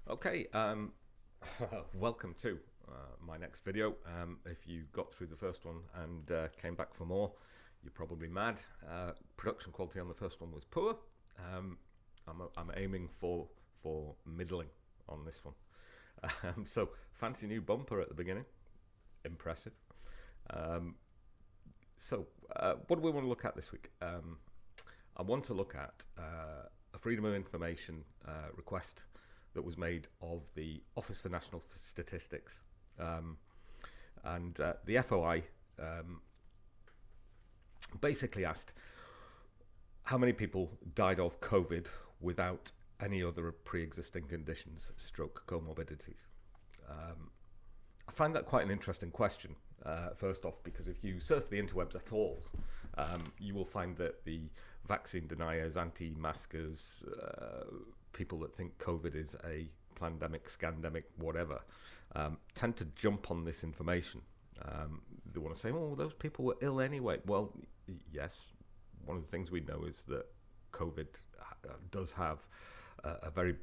Okay, welcome to my next video. If you got through the first one and came back for more, you're probably mad. Production quality on the first one was poor. I'm aiming for middling on this one. So fancy new bumper at the beginning, impressive. What do we want to look at this week? I want to look at a Freedom of Information request that was made of the Office for National Statistics, and the F.O.I. Basically asked how many people died of COVID without any other pre-existing conditions, stroke comorbidities. I find that quite an interesting question, first off, because if you surf the interwebs at all, you will find that the vaccine deniers, anti-maskers, people that think COVID is a pandemic, scandemic, whatever, tend to jump on this information. They want to say, oh, those people were ill anyway. Well, yes, one of the things we know is that COVID does have a very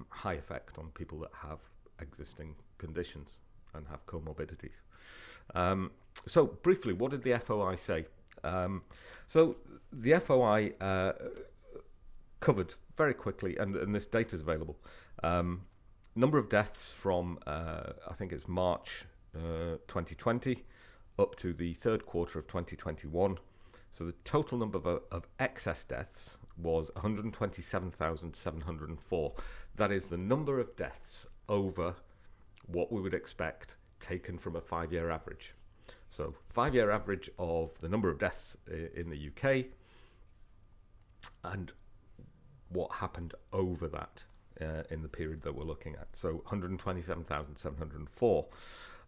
high effect on people that have existing conditions and have comorbidities. So briefly, what did the F.O.I. say? So the F.O.I. covered very quickly, and this data is available, number of deaths from I think it's March 2020 up to the third quarter of 2021. So the total number of excess deaths was 127,704. That is the number of deaths over what we would expect taken from a 5-year average. So 5-year average of the number of deaths in the UK and what happened over that in the period that we're looking at. So 127,704.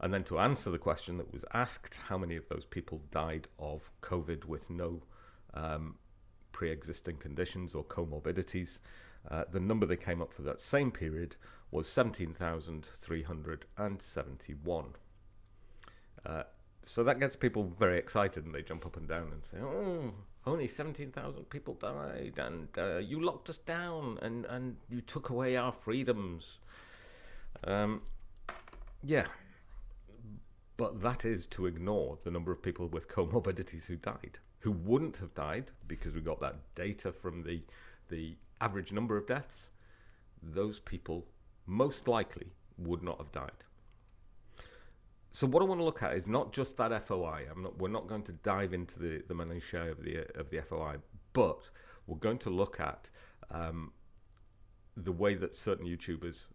And then to answer the question that was asked, how many of those people died of COVID with no pre-existing conditions or comorbidities, the number they came up for that same period was 17,371. So that gets people very excited, and they jump up and down and say, oh, only 17,000 people died, and you locked us down, and you took away our freedoms. Yeah, but that is to ignore the number of people with comorbidities who died, who wouldn't have died because we got that data from the average number of deaths. Those people most likely would not have died. So what I want to look at is not just that FOI. We're not going to dive into the minutiae of the FOI, but we're going to look at the way that certain YouTubers,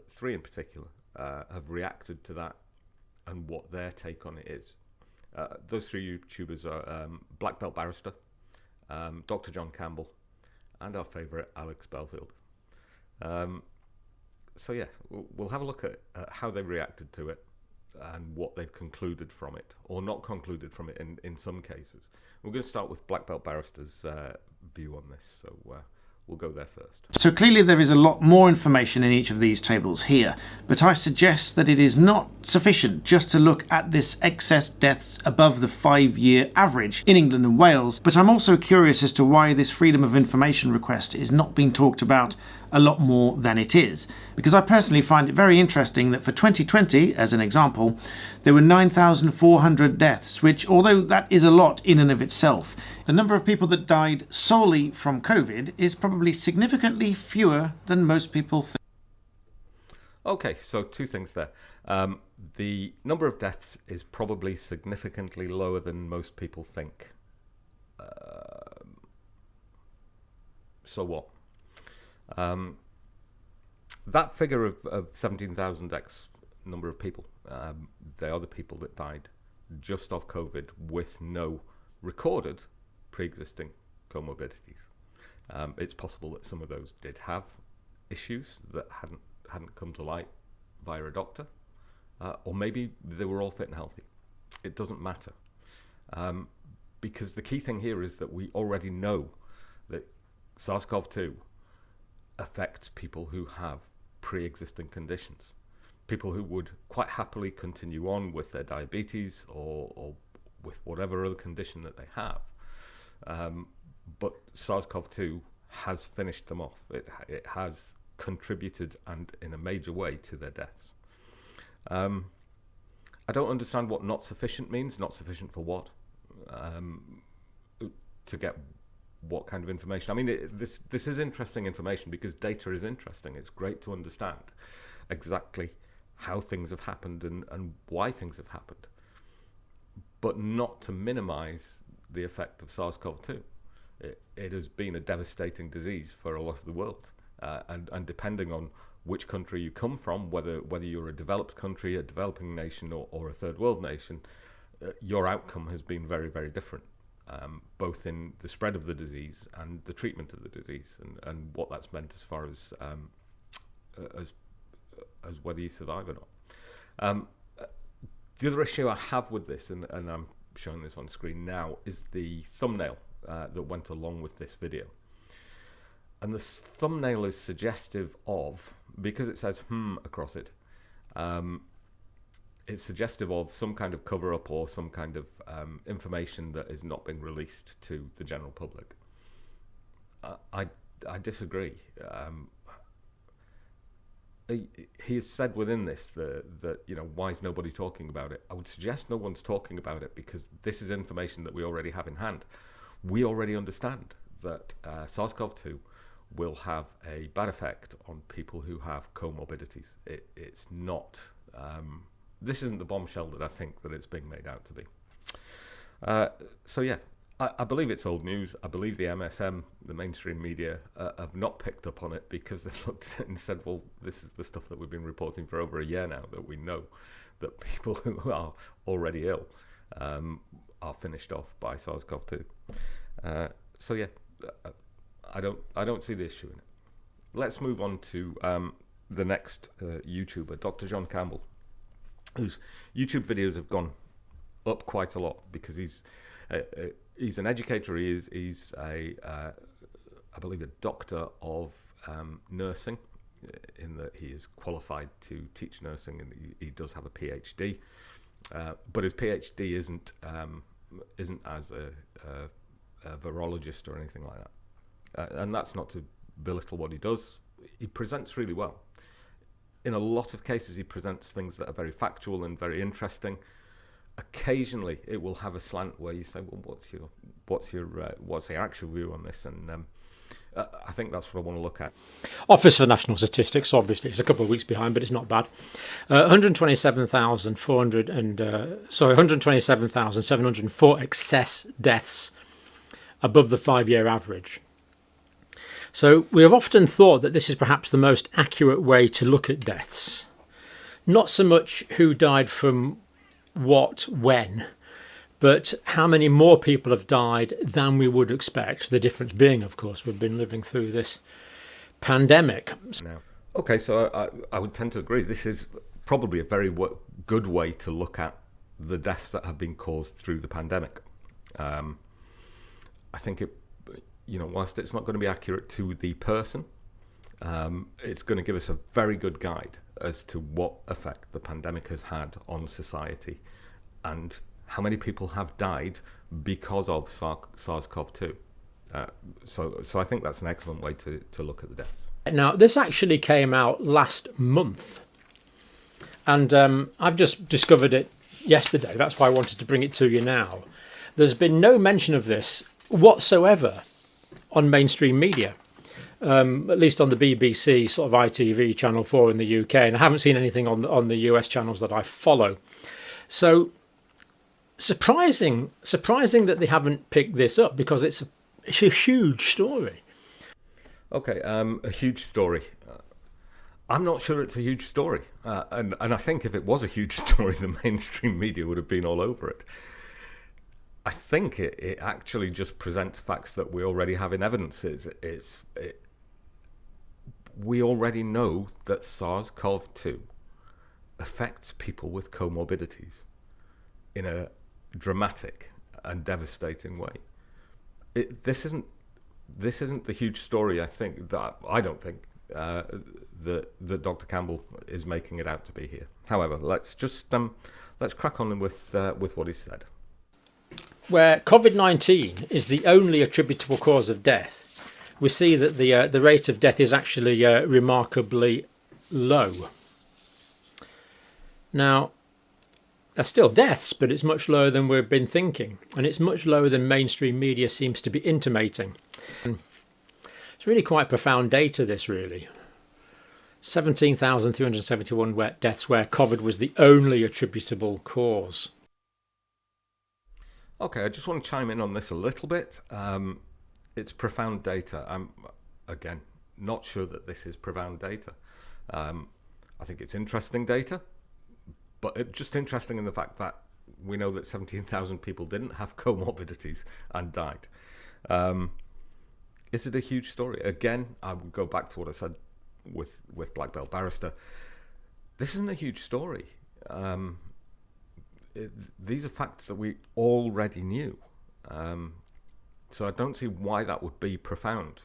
3 in particular, have reacted to that and what their take on it is. Those 3 YouTubers are Black Belt Barrister, Dr. John Campbell, and our favourite Alex Belfield. So yeah, we'll have a look at how they reacted to it and what they've concluded from it, or not concluded from it in some cases. We're going to start with Black Belt Barrister's view on this, so we'll go there first. So clearly there is a lot more information in each of these tables here, but I suggest that it is not sufficient just to look at this excess deaths above the 5-year average in England and Wales, but I'm also curious as to why this Freedom of Information request is not being talked about a lot more than it is, because I personally find it very interesting that for 2020, as an example, there were 9,400 deaths, which, although that is a lot in and of itself, the number of people that died solely from COVID is probably significantly fewer than most people think. Okay, so 2 things there. The number of deaths is probably significantly lower than most people think. So what? That figure of 17,000 X number of people, they are the people that died just of COVID with no recorded pre-existing comorbidities. It's possible that some of those did have issues that hadn't come to light via a doctor, or maybe they were all fit and healthy. It doesn't matter, because the key thing here is that we already know that SARS-CoV-2 affects people who have pre-existing conditions, people who would quite happily continue on with their diabetes or with whatever other condition that they have. But SARS-CoV-2 has finished them off. It has contributed, and in a major way, to their deaths. I don't understand what not sufficient means. Not sufficient for what? To get what kind of information? I mean, this is interesting information because data is interesting. It's great to understand exactly how things have happened and why things have happened, but not to minimize the effect of SARS-CoV-2. It has been a devastating disease for a lot of the world, and depending on which country you come from, whether you're a developed country, a developing nation, or a third world nation, your outcome has been very, very different, both in the spread of the disease and the treatment of the disease, and what that's meant as far as whether you survive or not. The other issue I have with this, and I'm showing this on screen now, is the thumbnail that went along with this video. And the thumbnail is suggestive of, because it says across it, it's suggestive of some kind of cover-up or some kind of information that is not being released to the general public. I disagree. He has said within this that why is nobody talking about it? I would suggest no one's talking about it because this is information that we already have in hand. We already understand that SARS-CoV-2 will have a bad effect on people who have comorbidities. It's not. This isn't the bombshell that I think that it's being made out to be. So yeah, I believe it's old news. I believe the MSM, the mainstream media, have not picked up on it because they've looked at it and said, well, this is the stuff that we've been reporting for over a year now, that we know that people who are already ill are finished off by SARS-CoV-2. So yeah, I don't see the issue in it. Let's move on to the next YouTuber, Dr. John Campbell, whose YouTube videos have gone up quite a lot because he's an educator. He's a I believe a doctor of nursing, in that he is qualified to teach nursing, and he does have a PhD, but his PhD isn't as a virologist or anything like that, and that's not to belittle what he does. He presents really well. In a lot of cases, he presents things that are very factual and very interesting. Occasionally, it will have a slant where you say, "Well, what's the actual view on this?" And I think that's what I want to look at. Office for National Statistics, obviously, it's a couple of weeks behind, but it's not bad. 127,704 excess deaths above the 5-year average. So we have often thought that this is perhaps the most accurate way to look at deaths. Not so much who died from what, when, but how many more people have died than we would expect. The difference being, of course, we've been living through this pandemic. Now, okay, so I would tend to agree. This is probably a very good way to look at the deaths that have been caused through the pandemic. I think whilst it's not going to be accurate to the person, it's going to give us a very good guide as to what effect the pandemic has had on society and how many people have died because of SARS-CoV-2. So I think that's an excellent way to look at the deaths. Now, this actually came out last month, and I've just discovered it yesterday. That's why I wanted to bring it to you now. There's been no mention of this whatsoever on mainstream media, at least on the BBC, sort of ITV, Channel 4 in the UK, and I haven't seen anything on the US channels that I follow. So surprising that they haven't picked this up, because it's a huge story. Okay, a huge story. I'm not sure it's a huge story, and I think if it was a huge story, the mainstream media would have been all over it. I think it actually just presents facts that we already have in evidence. We already know that SARS-CoV-2 affects people with comorbidities in a dramatic and devastating way. This isn't the huge story. I don't think that Dr. Campbell is making it out to be here. However, let's crack on with what he said. Where COVID-19 is the only attributable cause of death, we see that the rate of death is actually remarkably low. Now, they're still deaths, but it's much lower than we've been thinking, and it's much lower than mainstream media seems to be intimating. It's really quite profound data, this, really. 17,371 deaths where COVID was the only attributable cause. Okay, I just want to chime in on this a little bit. It's profound data. I'm, again, not sure that this is profound data. I think it's interesting data, but it's just interesting in the fact that we know that 17,000 people didn't have comorbidities and died. Is it a huge story? Again, I would go back to what I said with Black Belt Barrister. This isn't a huge story. These are facts that we already knew. So I don't see why that would be profound.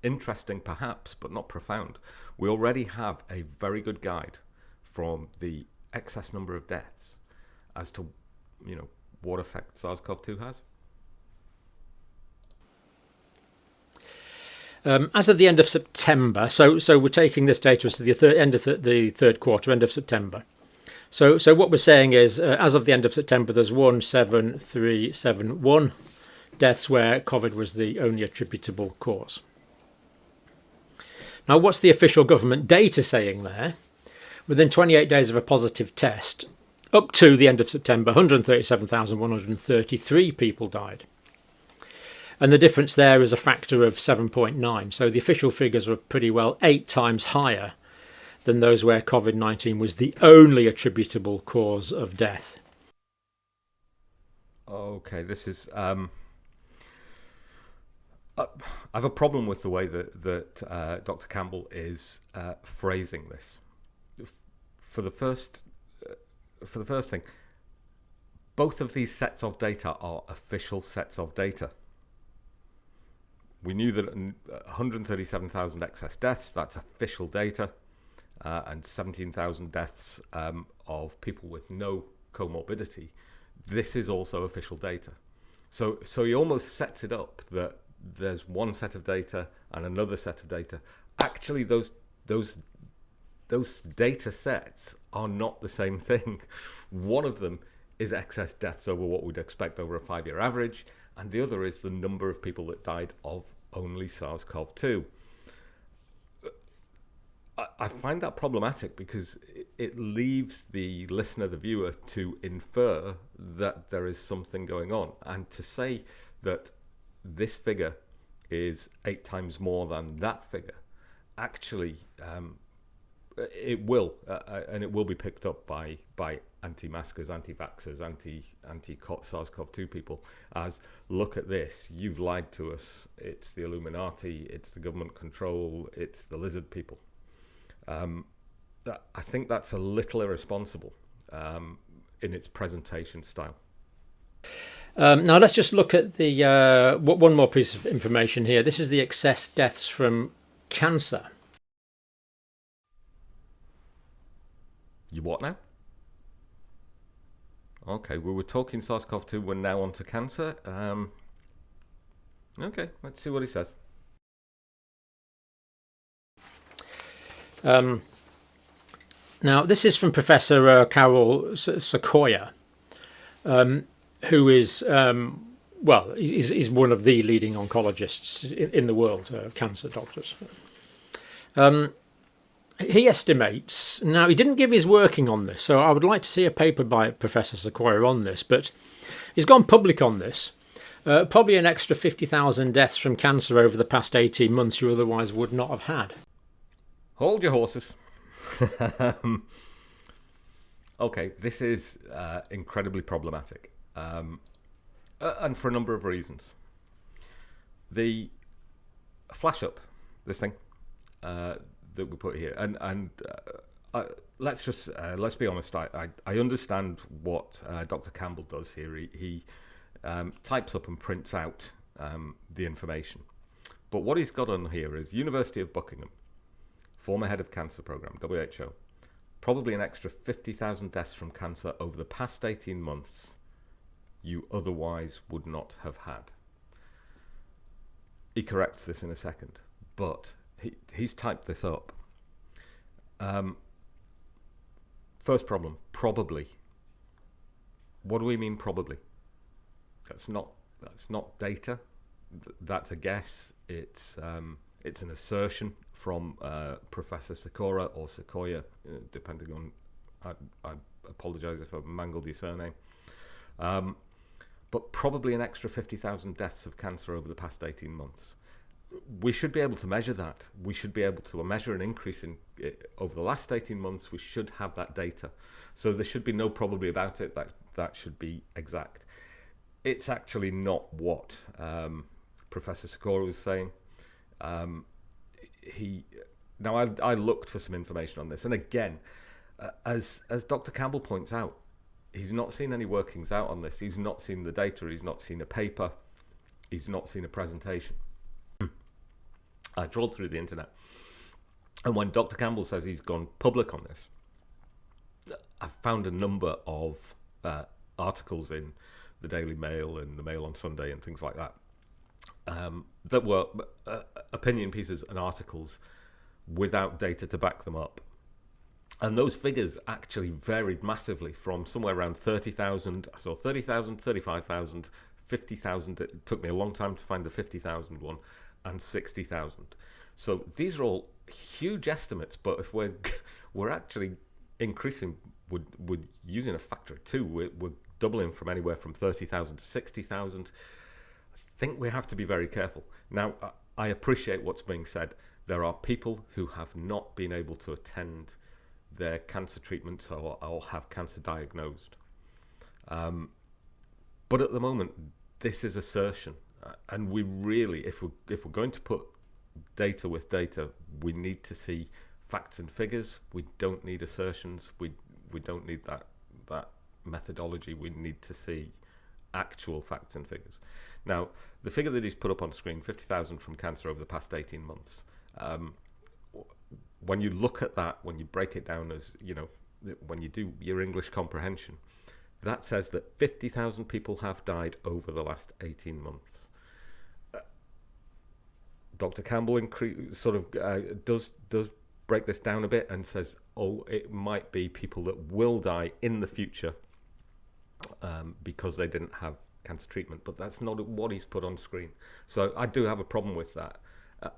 Interesting perhaps, but not profound. We already have a very good guide from the excess number of deaths as to, what effect SARS-CoV-2 has. As of the end of September, so we're taking this data as the end of the third quarter, end of September. So what we're saying is, as of the end of September, there's 1,731 deaths where COVID was the only attributable cause. Now, what's the official government data saying there? Within 28 days of a positive test, up to the end of September, 137,133 people died. And the difference there is a factor of 7.9. So the official figures were pretty well 8 times higher than those where COVID-19 was the only attributable cause of death. Okay, this is... I have a problem with the way that Dr. Campbell is phrasing this. For the first thing, both of these sets of data are official sets of data. We knew that 137,000 excess deaths, that's official data, and 17,000 deaths of people with no comorbidity. This is also official data. So he almost sets it up that there's one set of data and another set of data. Actually, those data sets are not the same thing. One of them is excess deaths over what we'd expect over a 5-year average, and the other is the number of people that died of only SARS-CoV-2. I find that problematic because it leaves the listener, the viewer, to infer that there is something going on. And to say that this figure is 8 times more than that figure, actually, it will, and it will be picked up by anti-maskers, anti-vaxxers, anti-SARS-CoV-2 people as, look at this, you've lied to us, it's the Illuminati, it's the government control, it's the lizard people. I think that's a little irresponsible in its presentation style. Now let's just look at the one more piece of information here. This is the excess deaths from cancer. You what now? Okay, we were talking SARS-CoV-2, we're now on to cancer. Okay, let's see what he says. Now, this is from Professor Carol Sequoia, who is, is one of the leading oncologists in the world, cancer doctors. He estimates, now he didn't give his working on this, so I would like to see a paper by Professor Sequoia on this, but he's gone public on this. Probably an extra 50,000 deaths from cancer over the past 18 months you otherwise would not have had. Hold your horses. Okay, this is incredibly problematic, and for a number of reasons. The flash up, this thing that we put here, and let's be honest. I understand what Dr. Campbell does here. He types up and prints out the information, but what he's got on here is University of Buckingham, former head of cancer program, WHO, probably an extra 50,000 deaths from cancer over the past 18 months you otherwise would not have had. he corrects this in a second, but he's typed this up. First problem, probably. What do we mean probably? That's not data. That's a guess. It's an assertion from Professor Sikora or Sequoia, depending on. I apologise if I've mangled your surname. But probably an extra 50,000 deaths of cancer over the past 18 months. We should be able to measure that. We should be able to measure an increase in over the last 18 months. We should have that data. So there should be no probably about it. That should be exact. It's actually not what Professor Sikora was saying. Now I looked for some information on this, and again, as Dr. Campbell points out, he's not seen any workings out on this. He's not seen the data. He's not seen a paper. He's not seen a presentation. I trawled through the internet, and when Dr. Campbell says he's gone public on this, I found a number of articles in the Daily Mail and the Mail on Sunday and things like that, that were opinion pieces and articles without data to back them up. And those figures actually varied massively from somewhere around 30,000. I saw 30,000, 35,000, 50,000. It took me a long time to find the 50,000 one, and 60,000. So these are all huge estimates, but if we're actually increasing, we're using a factor of 2. We're doubling from anywhere from 30,000 to 60,000. I think we have to be very careful. Now, I appreciate what's being said. There are people who have not been able to attend their cancer treatments or have cancer diagnosed. But at the moment, this is assertion. And we really, if we're going to put data with data, we need to see facts and figures. We don't need assertions. We don't need that methodology. We need to see actual facts and figures. Now, the figure that he's put up on screen, 50,000 from cancer over the past 18 months. When you look at that, when you break it down, as you know, when you do your English comprehension, that says that 50,000 people have died over the last 18 months. Dr. Campbell does break this down a bit and says, it might be people that will die in the future because they didn't have cancer treatment, but that's not what he's put on screen. So I do have a problem with that.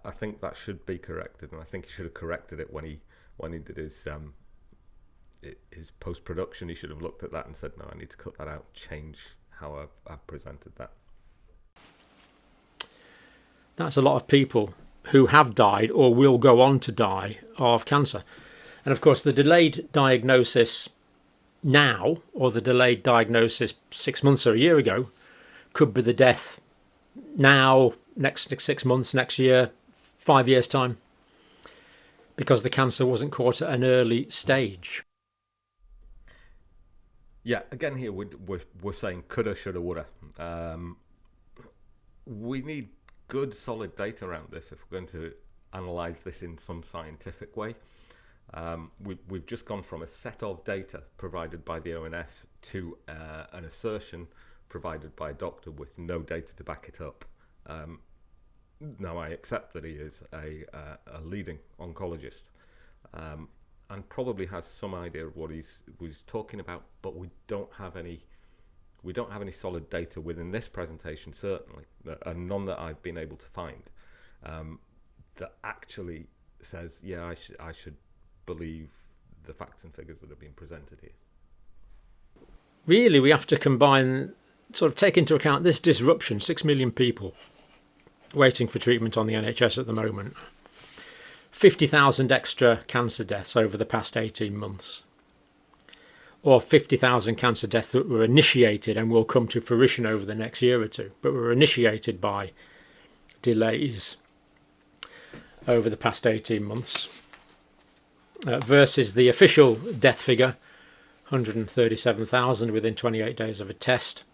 I think that should be corrected, and I think he should have corrected it when he did his post-production. He should have looked at that and said, no, I need to cut that out, change how I've presented that. That's a lot of people who have died or will go on to die of cancer. And of course, the delayed diagnosis now, or the delayed diagnosis 6 months or a year ago, could be the death now, next 6 months, next year, 5 years' time, because the cancer wasn't caught at an early stage. Yeah, again here we're saying coulda, shoulda, woulda. We need good solid data around this if we're going to analyse this in some scientific way. We've just gone from a set of data provided by the ONS to an assertion provided by a doctor with no data to back it up. Now I accept that he is a leading oncologist and probably has some idea of what he's talking about, but we don't have any solid data within this presentation, certainly, and none that I've been able to find that actually says, yeah, I should believe the facts and figures that have been presented here. Really, we have to take into account this disruption. 6 million people waiting for treatment on the NHS at the moment. 50,000 extra cancer deaths over the past 18 months. Or 50,000 cancer deaths that were initiated and will come to fruition over the next year or two, but were initiated by delays over the past 18 months. Versus the official death figure, 137,000 within 28 days of a test.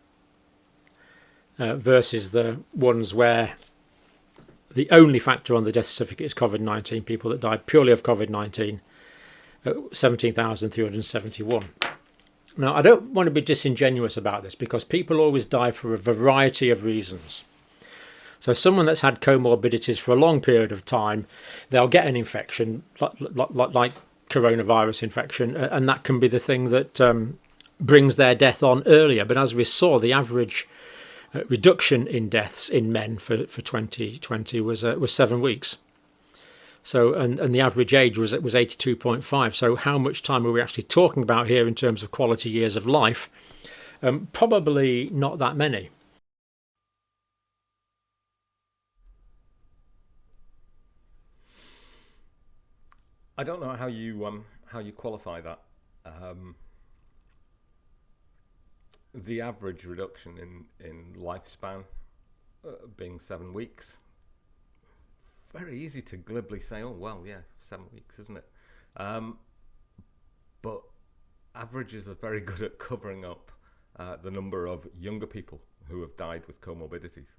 Versus the ones where the only factor on the death certificate is COVID-19, people that died purely of COVID-19, 17,371. Now, I don't want to be disingenuous about this because people always die for a variety of reasons. So someone that's had comorbidities for a long period of time, they'll get an infection like coronavirus infection, and that can be the thing that brings their death on earlier. But as we saw, the average reduction in deaths in men for 2020 was 7 weeks. So and the average age was 82.5. So how much time are we actually talking about here in terms of quality years of life? Probably not that many. I don't know how you qualify that. The average reduction in lifespan being 7 weeks. Very easy to glibly say, oh well, yeah, 7 weeks, isn't it? But averages are very good at covering up the number of younger people who have died with comorbidities.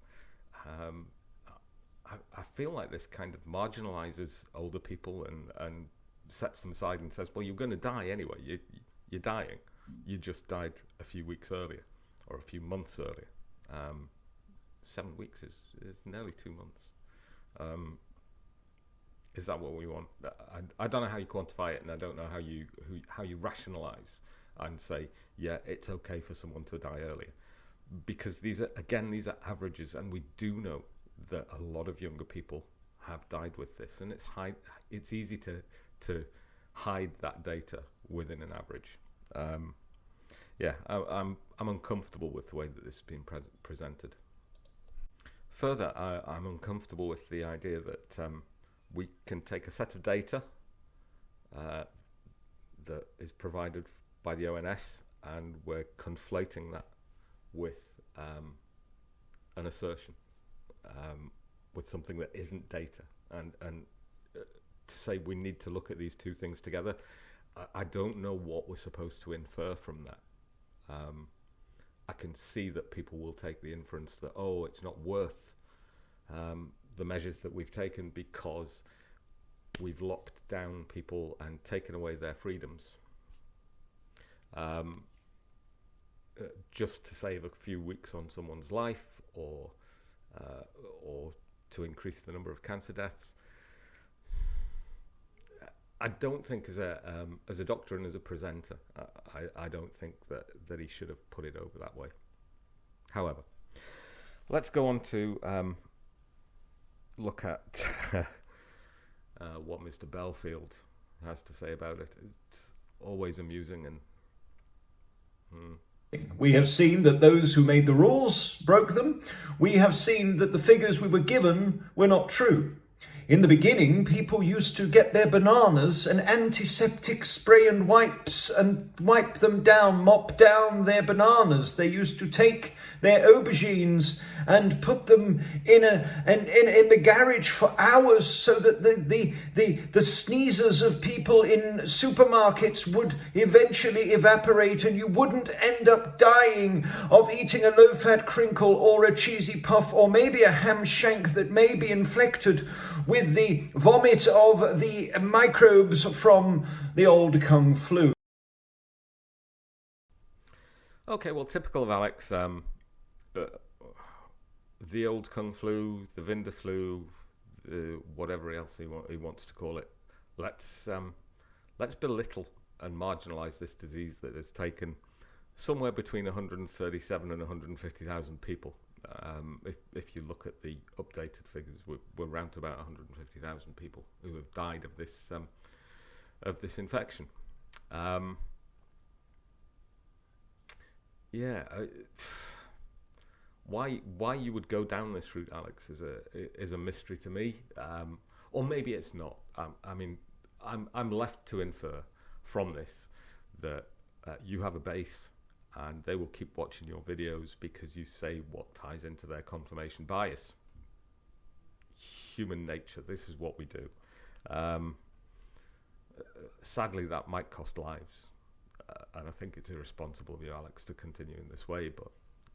I feel like this kind of marginalizes older people and sets them aside and says, well, you're going to die anyway. You're dying. You just died a few weeks earlier or a few months earlier. 7 weeks is nearly 2 months. Is that what we want? I don't know how you quantify it, and I don't know how you rationalize and say, yeah, it's okay for someone to die earlier, because these are averages, and we do know that a lot of younger people have died with this, and it's easy to hide that data within an average. I'm uncomfortable with the way that this is being presented. Further, I'm uncomfortable with the idea that we can take a set of data that is provided by the ONS, and we're conflating that with an assertion, with something that isn't data, and to say we need to look at these two things together. I don't know what we're supposed to infer from that. I can see that people will take the inference that, oh, it's not worth the measures that we've taken because we've locked down people and taken away their freedoms, just to save a few weeks on someone's life, or to increase the number of cancer deaths. I don't think, as a doctor and as a presenter, I don't think that he should have put it over that way. However, let's go on to look at what Mr. Belfield has to say about it. It's always amusing and. We have seen that those who made the rules broke them. We have seen that the figures we were given were not true. In the beginning, people used to get their bananas and antiseptic spray and wipes and wipe them down, mop down their bananas. They used to take their aubergines and put them in the garage for hours so that the sneezes of people in supermarkets would eventually evaporate, and you wouldn't end up dying of eating a low-fat crinkle or a cheesy puff or maybe a ham shank that may be inflected with the vomit of the microbes from the old Kung flu. Okay, well, typical of Alex. The old Kung flu, the Vinda flu, whatever else he wants to call it. Let's belittle and marginalise this disease that has taken somewhere between 137 and 150,000 people. If you look at the updated figures, we're around to about 150,000 people who have died of this infection. Why you would go down this route, Alex, is a mystery to me, or maybe it's not. I'm left to infer from this that you have a base, and they will keep watching your videos because you say what ties into their confirmation bias. Human nature. This is what we do. Sadly, that might cost lives, and I think it's irresponsible of you, Alex, to continue in this way. But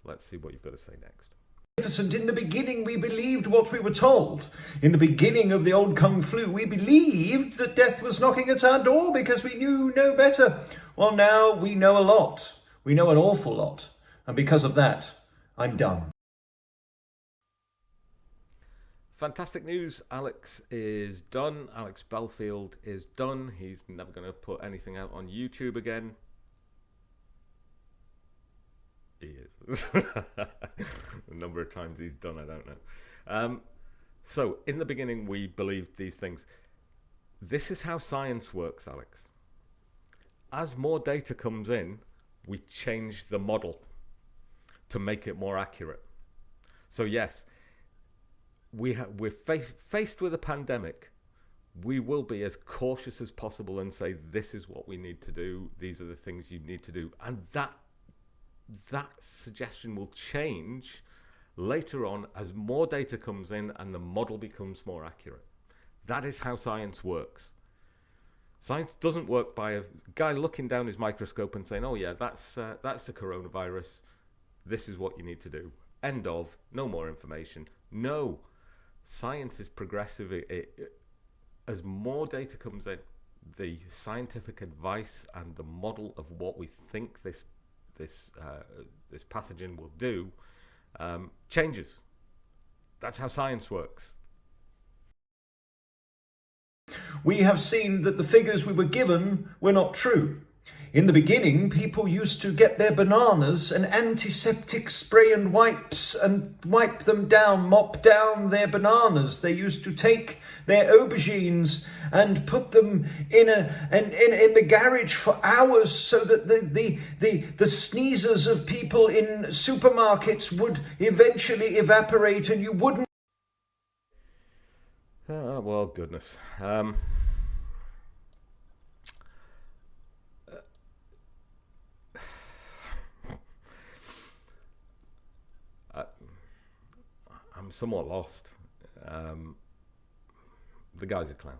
let's see what you've got to say next. In the beginning, we believed what we were told. In the beginning of the old Kung flu, we believed that death was knocking at our door because we knew no better. Well, now we know a lot. We know an awful lot. And because of that, I'm done. Fantastic news. Alex is done. Alex Belfield is done. He's never going to put anything out on YouTube again. He is. The number of times he's done, I don't know. So, in the beginning, we believed these things. This is how science works, Alex. As more data comes in, we change the model to make it more accurate. So, yes, we're faced with a pandemic. We will be as cautious as possible and say, this is what we need to do. These are the things you need to do. And that suggestion will change later on as more data comes in and the model becomes more accurate. That is how science works. Science doesn't work by a guy looking down his microscope and saying, oh yeah, that's the coronavirus. This is what you need to do. End of. No more information. No. Science is progressive. As more data comes in, the scientific advice and the model of what we think this pathogen will do changes. That's how science works. We have seen that the figures we were given were not true. In the beginning, people used to get their bananas and antiseptic spray and wipes and wipe them down, mop down their bananas. They used to take their aubergines and put them in the garage for hours so that the sneezes of people in supermarkets would eventually evaporate and you wouldn't. Well, goodness. I'm somewhat lost. The guy's a clown.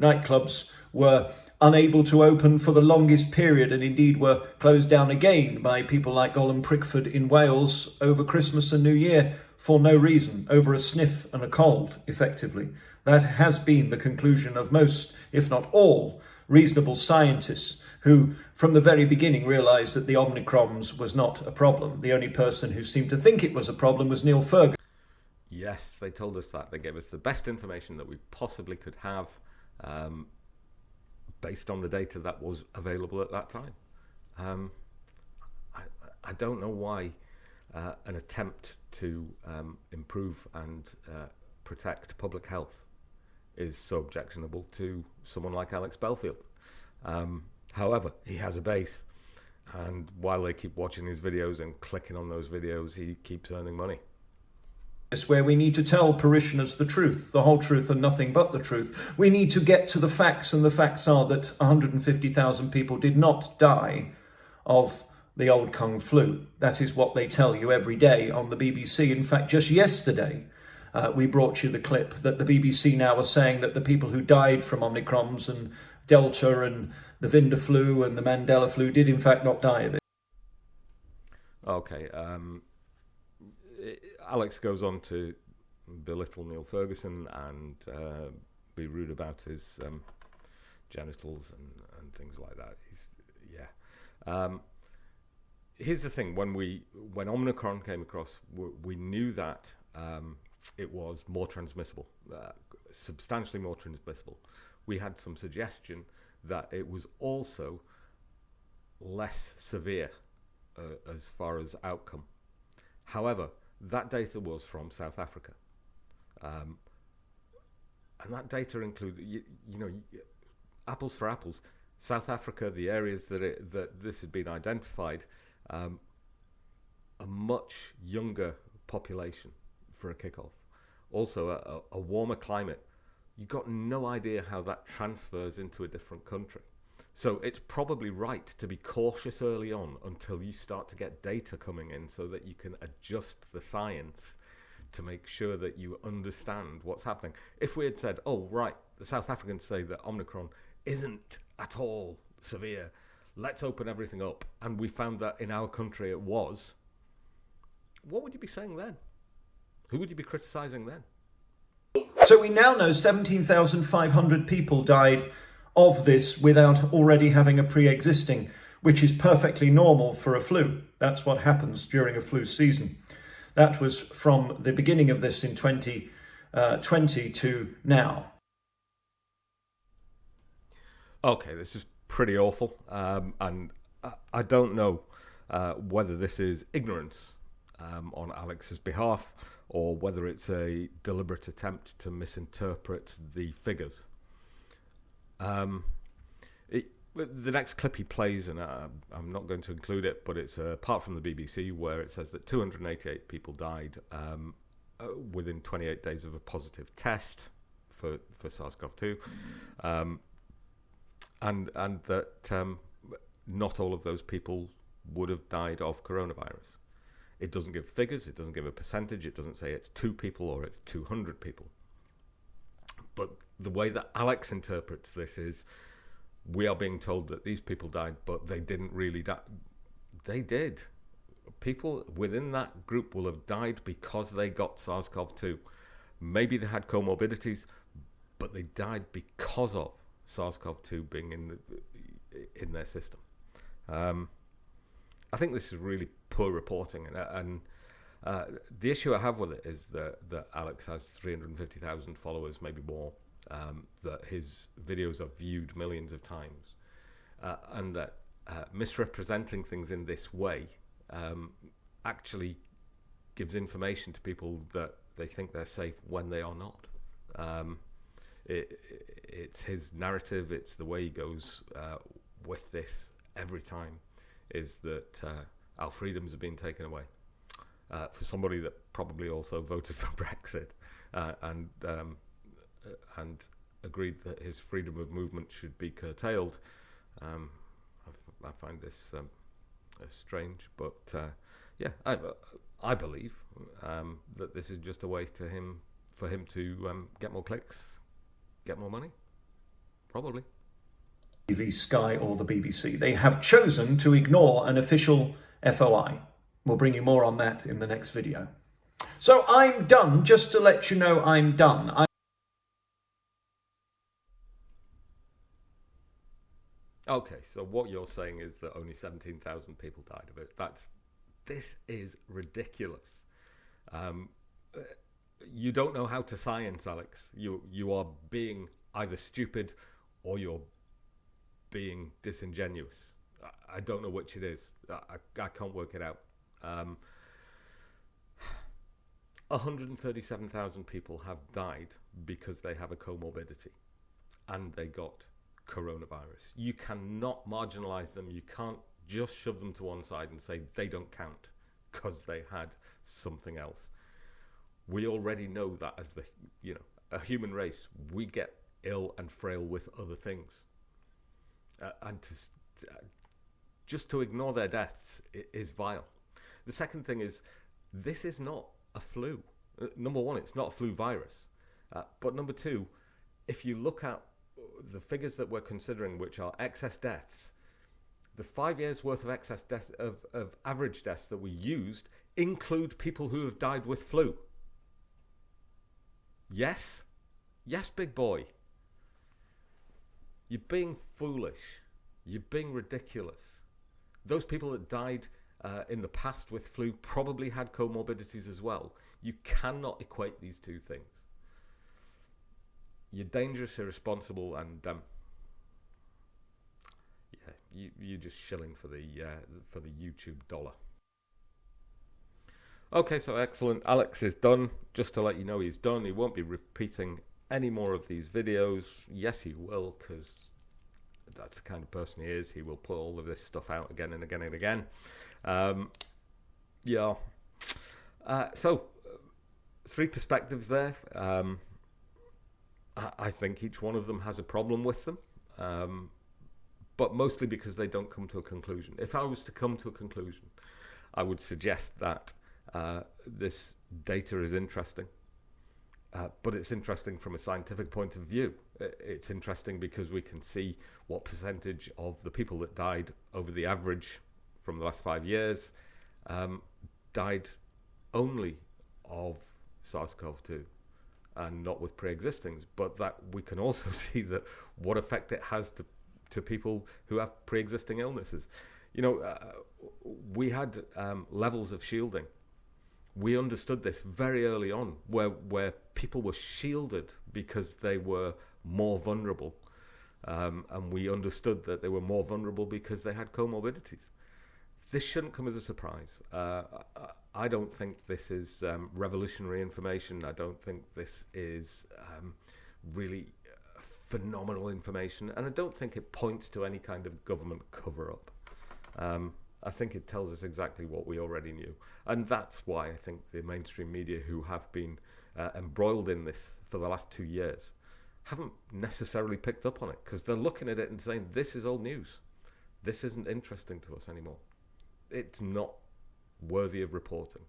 Nightclubs were unable to open for the longest period and indeed were closed down again by people like Gollum Prickford in Wales over Christmas and New Year for no reason, over a sniff and a cold, effectively. That has been the conclusion of most, if not all, reasonable scientists who, from the very beginning, realised that the Omicrons was not a problem. The only person who seemed to think it was a problem was Neil Ferguson. Yes, they told us that. They gave us the best information that we possibly could have based on the data that was available at that time. I don't know why an attempt to improve and protect public health is so objectionable to someone like Alex Belfield. However, he has a base, and while they keep watching his videos and clicking on those videos, he keeps earning money. It's where we need to tell parishioners the truth, the whole truth and nothing but the truth. We need to get to the facts, and the facts are that 150,000 people did not die of the old Kung flu. That is what they tell you every day on the BBC. In fact, just yesterday, we brought you the clip that the BBC now are saying that the people who died from Omicrons and Delta and the Vinda flu and the Mandela flu did in fact not die of it. Okay. Alex goes on to belittle Neil Ferguson and be rude about his genitals and things like that. Here's the thing: when Omicron came across, we knew that it was more transmissible, substantially more transmissible. We had some suggestion that it was also less severe as far as outcome. However, that data was from South Africa, and that data included, apples for apples. South Africa, the areas that this had been identified, a much younger population for a kickoff. Also, a warmer climate. You've got no idea how that transfers into a different country. So it's probably right to be cautious early on until you start to get data coming in so that you can adjust the science to make sure that you understand what's happening. If we had said, oh, right, the South Africans say that Omicron isn't at all severe, let's open everything up, and we found that in our country it was, what would you be saying then? Who would you be criticising then? So we now know 17,500 people died of this without already having a pre-existing, which is perfectly normal for a flu. That's what happens during a flu season. That was from the beginning of this in 2020 to now. Okay, this is pretty awful, and I don't know whether this is ignorance on Alex's behalf or whether it's a deliberate attempt to misinterpret the figures. The next clip he plays, and I'm not going to include it, but it's a part from the BBC where it says that 288 people died within 28 days of a positive test for SARS-CoV-2, and that not all of those people would have died of coronavirus. It doesn't give figures, it doesn't give a percentage, it doesn't say it's 2 people or it's 200 people. But the way that Alex interprets this is, we are being told that these people died, but they didn't really die. They did. People within that group will have died because they got SARS-CoV-2. Maybe they had comorbidities, but they died because of SARS-CoV-2 being in their system. I think this is really poor reporting, and the issue I have with it is that Alex has 350,000 followers, maybe more, that his videos are viewed millions of times, and that misrepresenting things in this way actually gives information to people that they think they're safe when they are not. It's his narrative, it's the way he goes with this every time, is that our freedoms are being taken away. For somebody that probably also voted for Brexit and agreed that his freedom of movement should be curtailed, I find this strange. But yeah, I believe that this is just a way for him to get more clicks, get more money, probably. TV, Sky or the BBC. They have chosen to ignore an official F.O.I. We'll bring you more on that in the next video. So I'm done, just to let you know I'm done. Okay, so what you're saying is that only 17,000 people died of it. This is ridiculous. You don't know how to science, Alex. You are being either stupid or you're being disingenuous. I don't know which it is. I can't work it out. 137,000 people have died because they have a comorbidity and they got coronavirus. You cannot marginalize them. You can't just shove them to one side and say they don't count because they had something else. We already know that as a human race, we get ill and frail with other things. And just to ignore their deaths is vile. The second thing is, this is not a flu. Number one, it's not a flu virus. But number two, if you look at the figures that we're considering, which are excess deaths, the 5 years worth of excess death of average deaths that we used include people who have died with flu. Yes, big boy. You're being foolish. You're being ridiculous. Those people that died in the past with flu probably had comorbidities as well. You cannot equate these two things. You're dangerous, irresponsible, and you're just shilling for the YouTube dollar. Okay, so excellent. Alex is done. Just to let you know, he's done. He won't be repeating any more of these videos. Yes, he will, because that's the kind of person he is. He will put all of this stuff out again and again and again. Yeah. So, 3 perspectives there. I think each one of them has a problem with them, but mostly because they don't come to a conclusion. If I was to come to a conclusion, I would suggest that this data is interesting, but it's interesting from a scientific point of view. It's interesting because we can see what percentage of the people that died over the average from the last 5 years died only of SARS-CoV-2 and not with pre-existings, but that we can also see that what effect it has to people who have pre-existing illnesses. We had levels of shielding We understood this very early on, where people were shielded because they were more vulnerable. And we understood that they were more vulnerable because they had comorbidities. This shouldn't come as a surprise. I don't think this is revolutionary information. I don't think this is really phenomenal information. And I don't think it points to any kind of government cover-up. I think it tells us exactly what we already knew. And that's why I think the mainstream media, who have been embroiled in this for the last 2 years, haven't necessarily picked up on it, because they're looking at it and saying, this is old news. This isn't interesting to us anymore. It's not worthy of reporting.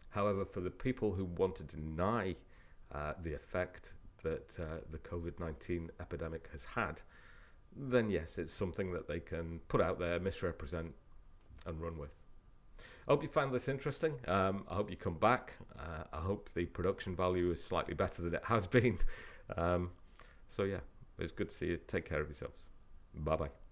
However, for the people who want to deny the effect that the COVID-19 epidemic has had, then yes, it's something that they can put out there, misrepresent, and run with. I hope you found this interesting. I hope you come back. I hope the production value is slightly better than it has been. So yeah, it's good to see you. Take care of yourselves. Bye-bye.